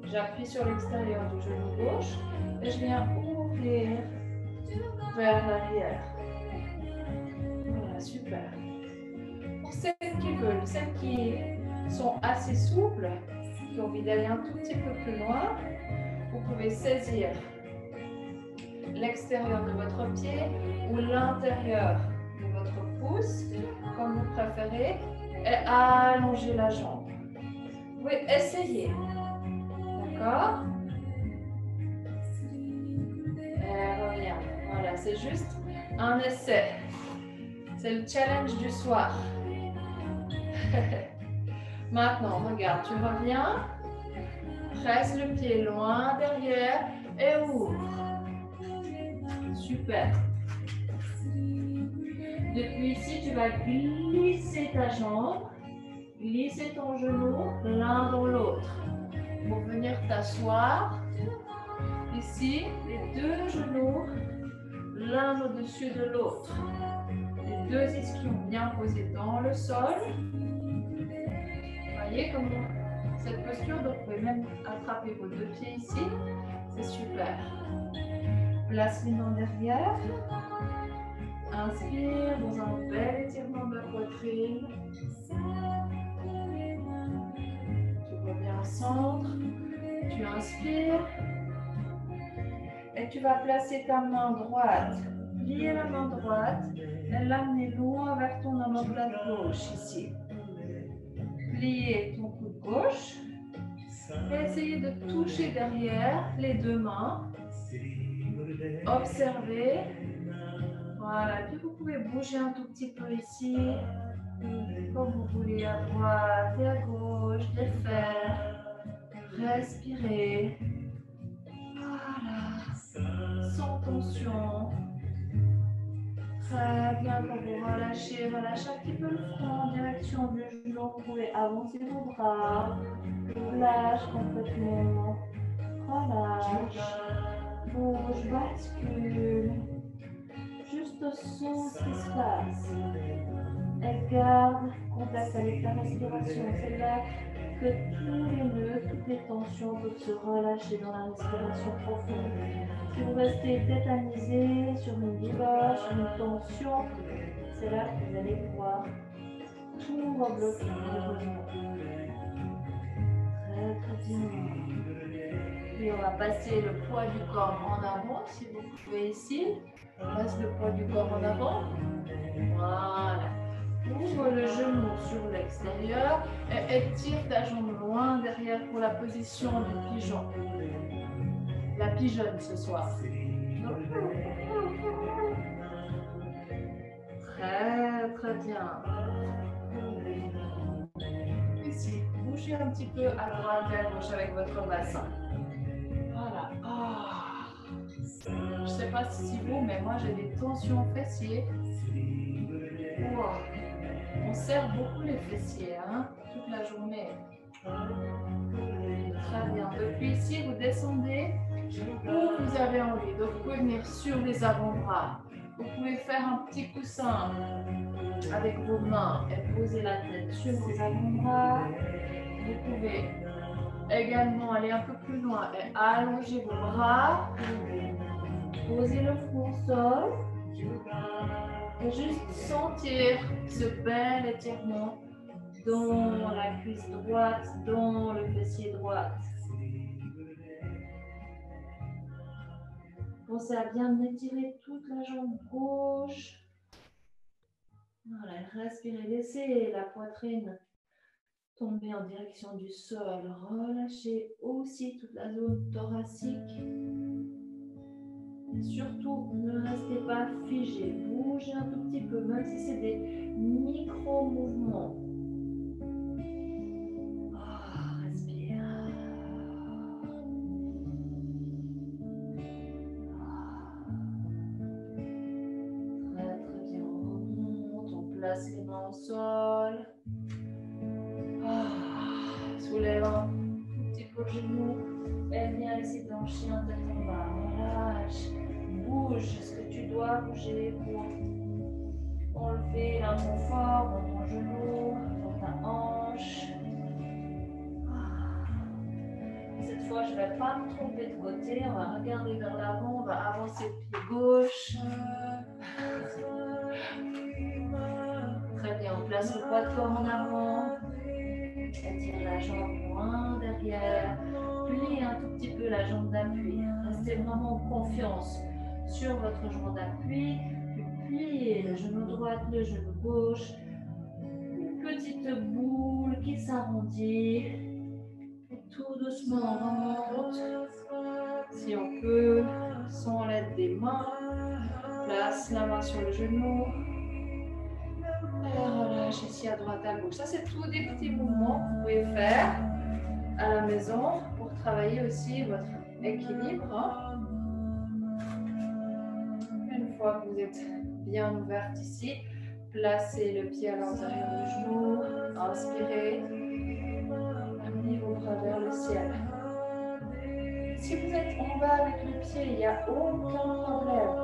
J'appuie sur l'extérieur du genou gauche et je viens ouvrir vers l'arrière. Voilà, super. Pour celles qui veulent, celles qui sont assez souples, qui ont envie d'aller un tout petit peu plus loin, vous pouvez saisir l'extérieur de votre pied ou l'intérieur de votre pouce, comme vous préférez, et allonger la jambe. Vous pouvez essayer. D'accord? Et reviens. Voilà, c'est juste un essai. C'est le challenge du soir. Maintenant, regarde, tu reviens. Presse le pied loin derrière et ouvre. Super. Depuis ici, tu vas glisser ta jambe, glisser ton genou l'un dans l'autre. Pour venir t'asseoir. Ici, les deux genoux l'un au-dessus de l'autre. Les deux ischions bien posés dans le sol. Vous voyez comment cette posture, donc vous pouvez même attraper vos deux pieds ici. C'est super. Place les mains derrière. Inspire dans un bel étirement de la poitrine. Tu reviens au centre. Tu inspires. Et tu vas placer ta main droite. Plier la main droite et l'amener loin vers ton omoplate gauche ici. Plier ton coude gauche. Et essayer de toucher derrière les deux mains. Observez. Voilà, puis vous pouvez bouger un tout petit peu ici, comme vous voulez, à droite et à gauche, les faire. Respirez. Voilà, sans tension. Très bien, quand vous relâchez, relâchez un petit peu le front en direction du genou. Vous pouvez avancer vos bras. Lâche complètement. Relâche. Bouge, bascule. Juste sens ce qui se passe. Et garde contact avec ta respiration. C'est là que tous les nœuds, toutes les tensions peuvent se relâcher dans la respiration profonde. Si vous restez tétanisé sur une douleur, sur une tension, c'est là que vous allez pouvoir tout rebloquer. Très très bien. Puis on va passer le poids du corps en avant, si vous pouvez ici. On passe le poids du corps en avant. Voilà. Ouvre le genou sur l'extérieur et étire ta jambe loin derrière pour la position du pigeon. La pigeonne ce soir. Très très bien. bougez un petit peu à droite et à gauche avec votre bassin. Voilà. Je ne sais pas si vous, mais moi j'ai des tensions fessiers. Wow. On serre beaucoup les fessiers hein, toute la journée. Très bien. Depuis ici, vous descendez où vous avez envie. Donc vous pouvez venir sur les avant-bras. Vous pouvez faire un petit coussin avec vos mains et poser la tête sur vos avant-bras. Vous pouvez également aller un peu plus loin et allonger vos bras. Posez le front au sol. Et juste sentir ce bel étirement dans la cuisse droite, dans le fessier droit. Pensez à bien étirer toute la jambe gauche. Voilà, respirez, laissez la poitrine tomber en direction du sol. Relâchez aussi toute la zone thoracique. Et surtout, ne restez pas figé. Bougez un tout petit peu, même si c'est des micro-mouvements. Respire. Très bien, on remonte, on place les mains au sol. Soulève un petit peu le genou et viens ici blanchir en tête en bas. Relâche, bouge ce que tu dois bouger pour enlever l'inconfort dans ton genou, dans ta hanche. Cette fois, je ne vais pas me tromper de côté. On va regarder vers l'avant, on va avancer le pied gauche. Très bien, on place le poids de corps en avant. Étire la jambe loin derrière. Pliez un tout petit peu la jambe d'appui. Restez vraiment en confiance sur votre jambe d'appui. Puis pliez le genou droit, le genou gauche. Une petite boule qui s'arrondit. Et tout doucement on remonte. Si on peut, sans l'aide des mains, place la main sur le genou. Et relâche ici à droite à gauche. Ça, c'est tous des petits mouvements que vous pouvez faire à la maison pour travailler aussi votre équilibre. Une fois que vous êtes bien ouverte ici, placez le pied à l'intérieur du genou. Inspirez. Amenez vos bras vers le ciel. Si vous êtes en bas avec le pied, il n'y a aucun problème.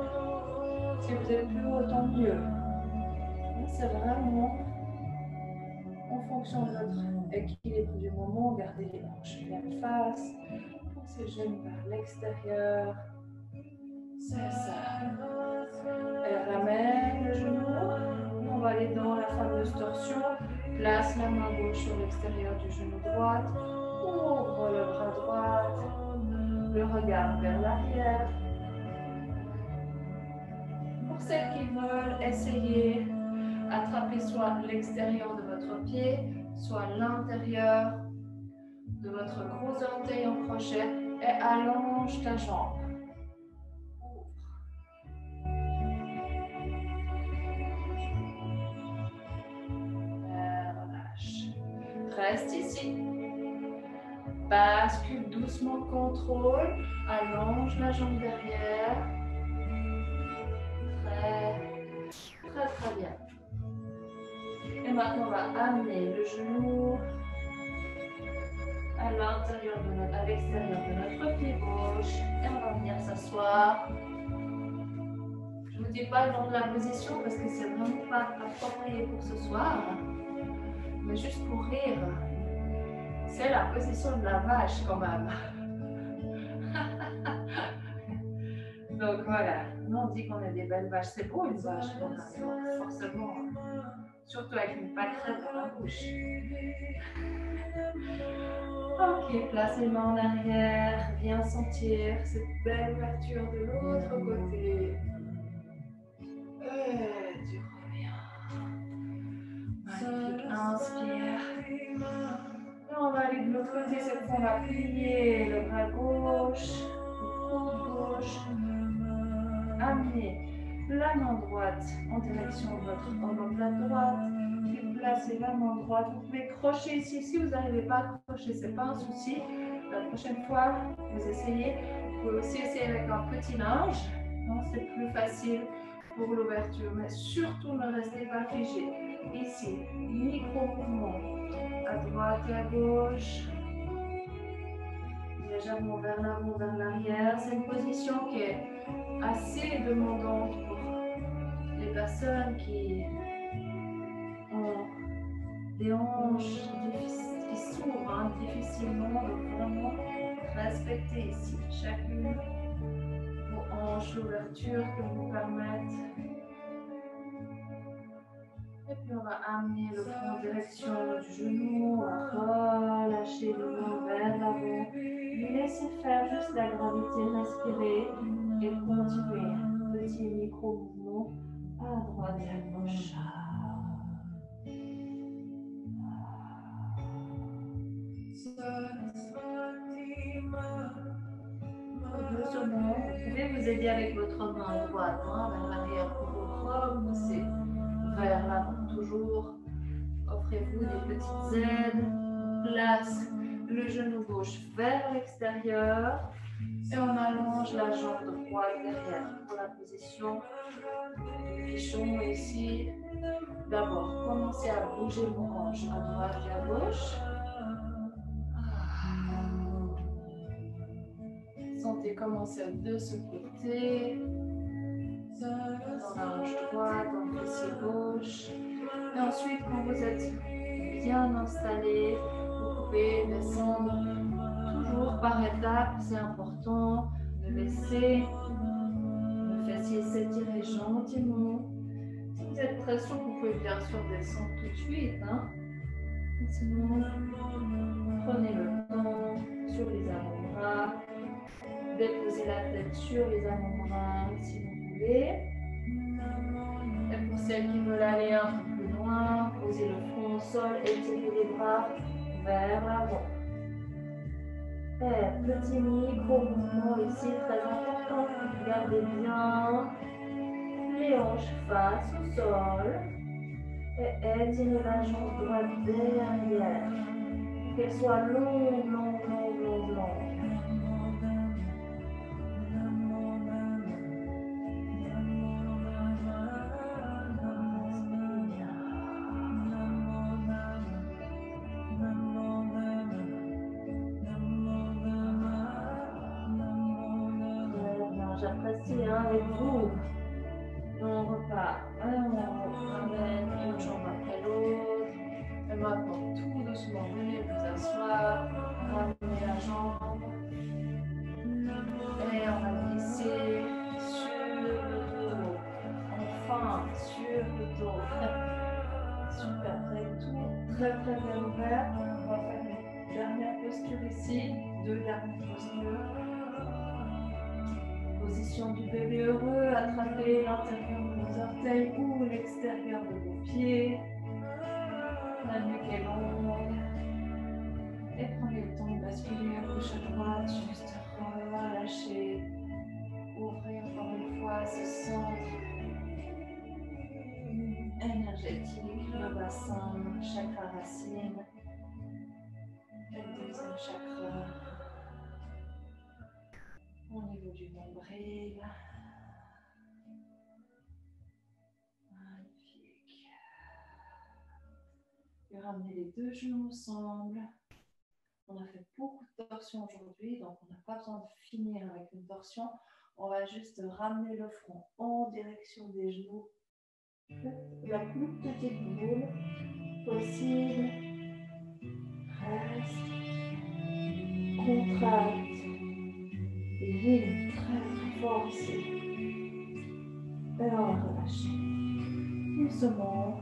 Si vous êtes plus haut, tant mieux. C'est vraiment en fonction de votre équilibre du moment. Gardez les hanches bien face. Poussez les genoux vers l'extérieur. C'est ça. Et ramène le genou. On va aller dans la fameuse torsion. Place la main gauche sur l'extérieur du genou droit. Ouvre le bras droit. Le regard vers l'arrière. Pour celles qui veulent essayer, attrapez soit l'extérieur de votre pied, soit l'intérieur de votre gros orteil en crochet et allonge ta jambe. Ouvre. Et relâche. Reste ici. Bascule doucement, contrôle. Allonge la jambe derrière. Très bien. Et maintenant, on va amener le genou à l'extérieur de notre pied gauche. Et on va venir s'asseoir. Je ne vous dis pas le nom de la position parce que c'est vraiment pas approprié pour ce soir. Mais juste pour rire. C'est la position de la vache quand même. Donc voilà, nous on dit qu'on est des belles vaches. C'est beau une vache quand même, forcément. Surtout avec une pâquerette dans la bouche. Ok, place les mains en arrière. Viens sentir cette belle ouverture de l'autre côté. Et tu reviens. Magnifique, inspire. Et on va aller de l'autre côté, cette fois on va plier le bras gauche, le coude gauche. Amenez la main droite en direction de votre omoplate droite. Puis placez la main droite. Vous pouvez crocher ici. Si vous n'arrivez pas à crocher, ce n'est pas un souci. La prochaine fois, vous essayez. Vous pouvez aussi essayer avec un petit linge. C'est plus facile pour l'ouverture. Mais surtout, ne restez pas figé. Ici, micro-mouvement à droite et à gauche. Légèrement vers l'avant, vers l'arrière. C'est une position qui est assez demandante pour les personnes qui ont des hanches qui s'ouvrent difficilement. Donc vraiment, respectez ici chacune vos hanches, l'ouverture que vous permettent. Et puis on va amener le front en direction du genou, on va relâcher le ventre vers l'avant. Laissez faire juste la gravité, respirer et continuer. Petit micro-mouvement à droite et à gauche. Doucement, vous pouvez vous aider avec votre main droite vers l'arrière pour vous repousser vers l'avant. Toujours, offrez-vous des petites aides. Place le genou gauche vers l'extérieur et on allonge la jambe droite derrière pour la position du pichon ici. D'abord, commencez à bouger vos hanches à droite et à gauche. Sentez commencer de ce côté, dans la hanche droite, dans le fessier gauche. Et ensuite, quand vous êtes bien installé, vous pouvez descendre toujours par étapes. C'est important de laisser le fessier s'étirer gentiment. Si vous êtes très souple, vous pouvez bien sûr descendre tout de suite. Sinon, prenez le temps sur les avant-bras. Déposez la tête sur les avant-bras si vous voulez. Et pour celles qui veulent aller un peu plus loin, posez le front au sol, étirez les bras vers l'avant. Et petit micro-mouvement ici, très important. Gardez bien les hanches face au sol. Et étirez la jambe droite derrière. Qu'elle soit longue, longue, longue, longue, longue. J'apprécie avec vous. On repart. On ramène une jambe après l'autre. Et maintenant, tout doucement, venez vous asseoir. Ramenez la jambe. Et on va glisser sur le dos. Enfin, sur le dos. Super, tout très très bien ouvert. On va faire une dernière posture ici. Deux dernières postures. Position du bébé heureux, attrapez l'intérieur de vos orteils ou l'extérieur de vos pieds. La nuque est longue. Et prenez le temps de basculer à gauche à droite, juste relâcher. Ouvrez encore une fois ce centre énergétique, le bassin, chakra racine, le deuxième chakra. Au niveau du nombril. Magnifique. Et ramenez les deux genoux ensemble. On a fait beaucoup de torsion aujourd'hui, donc on n'a pas besoin de finir avec une torsion. On va juste ramener le front en direction des genoux. La plus petite boule possible. Reste. Contracte. Et vibre très très fort ici. Et on va relâcher. Doucement.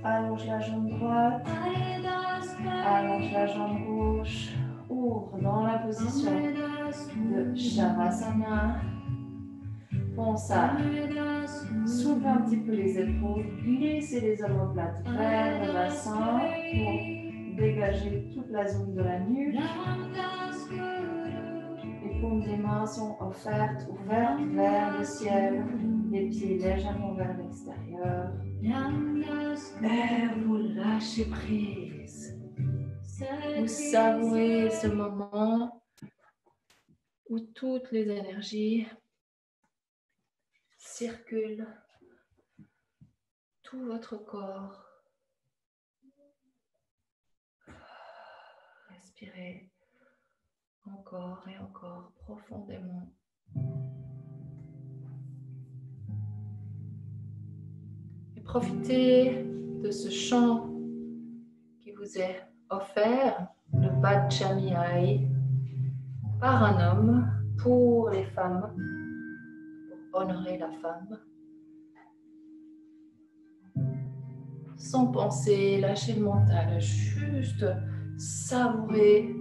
Allonge la jambe droite. Allonge la jambe gauche. Ouvre dans la position de Shavasana. Pense à soulever un petit peu les épaules. Glisser les omoplates vers le bassin pour dégager toute la zone de la nuque. Les paumes des mains sont ouvertes vers le ciel. Les pieds légèrement vers l'extérieur. Et vous lâchez prise. Vous savourez ce moment où toutes les énergies circulent tout votre corps. Respirez encore et encore profondément. Et profitez de ce chant qui vous est offert, le Vajrayana, par un homme pour les femmes, pour honorer la femme. Sans penser, lâchez le mental, juste savourer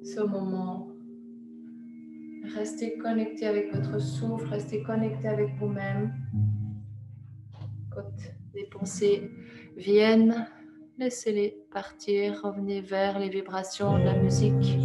ce moment. Restez connecté avec votre souffle, restez connecté avec vous-même. Quand des pensées viennent, laissez-les partir, revenez vers les vibrations de la musique.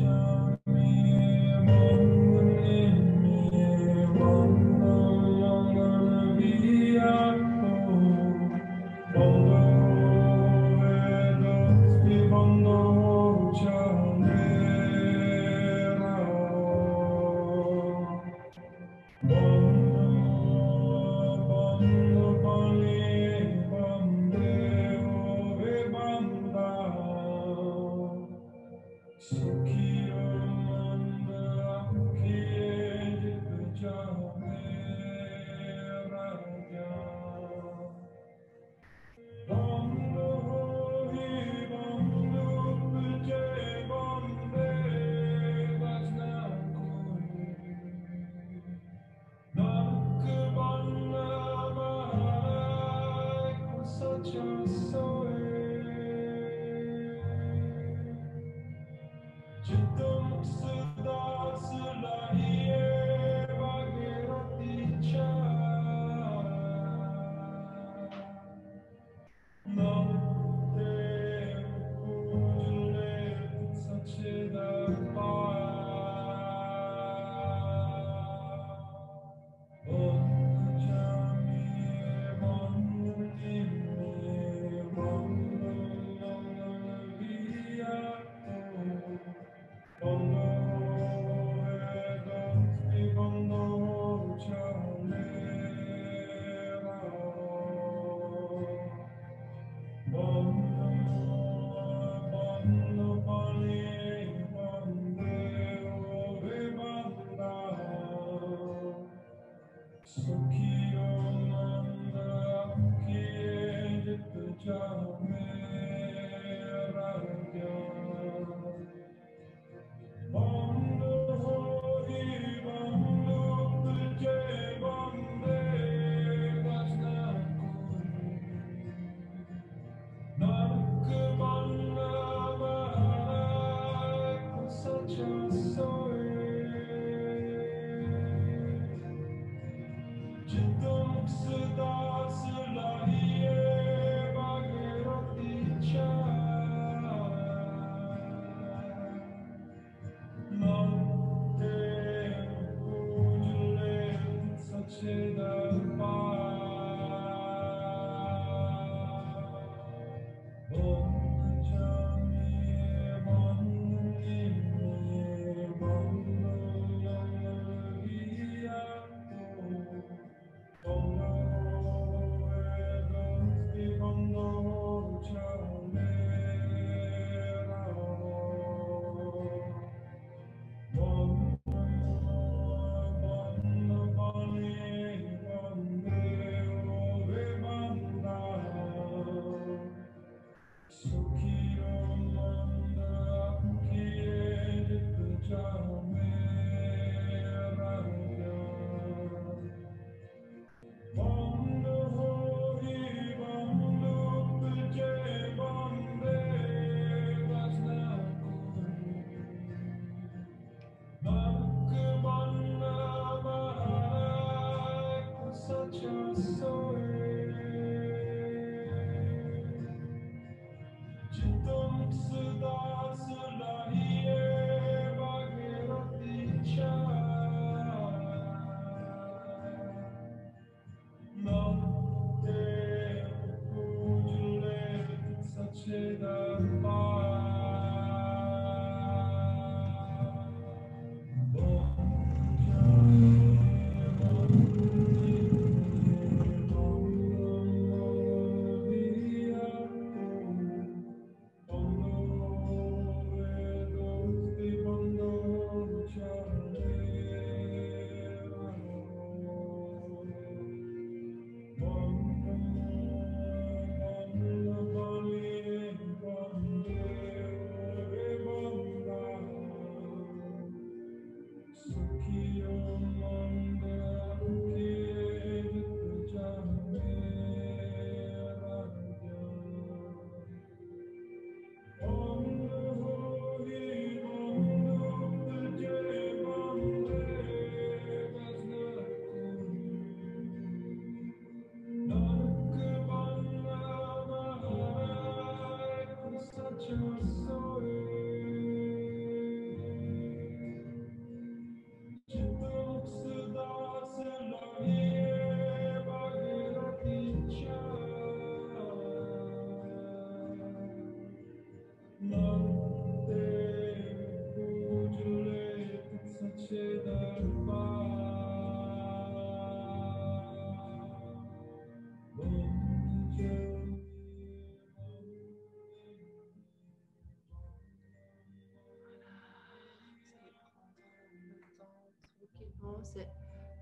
moment, c'est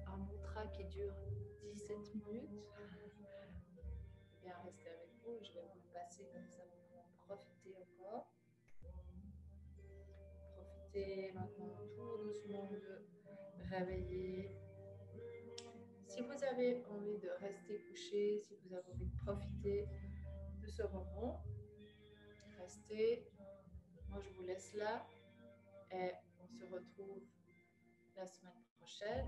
un mantra qui dure 17 minutes. Je vais bien rester avec vous. Je vais vous le passer comme ça, vous pouvez en profiter encore. Profitez maintenant tout doucement de réveiller. Si vous avez envie de rester couché, si vous avez envie de profiter de ce moment, restez. Moi, je vous laisse là et on se retrouve la semaine prochaine.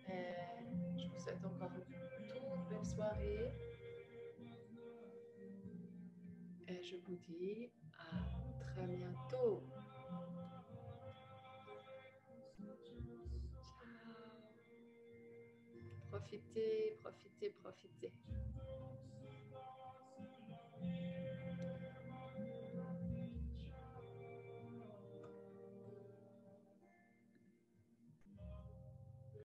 Et je vous souhaite encore une toute belle soirée. Et je vous dis à très bientôt. Ciao. Profitez, profitez, profitez.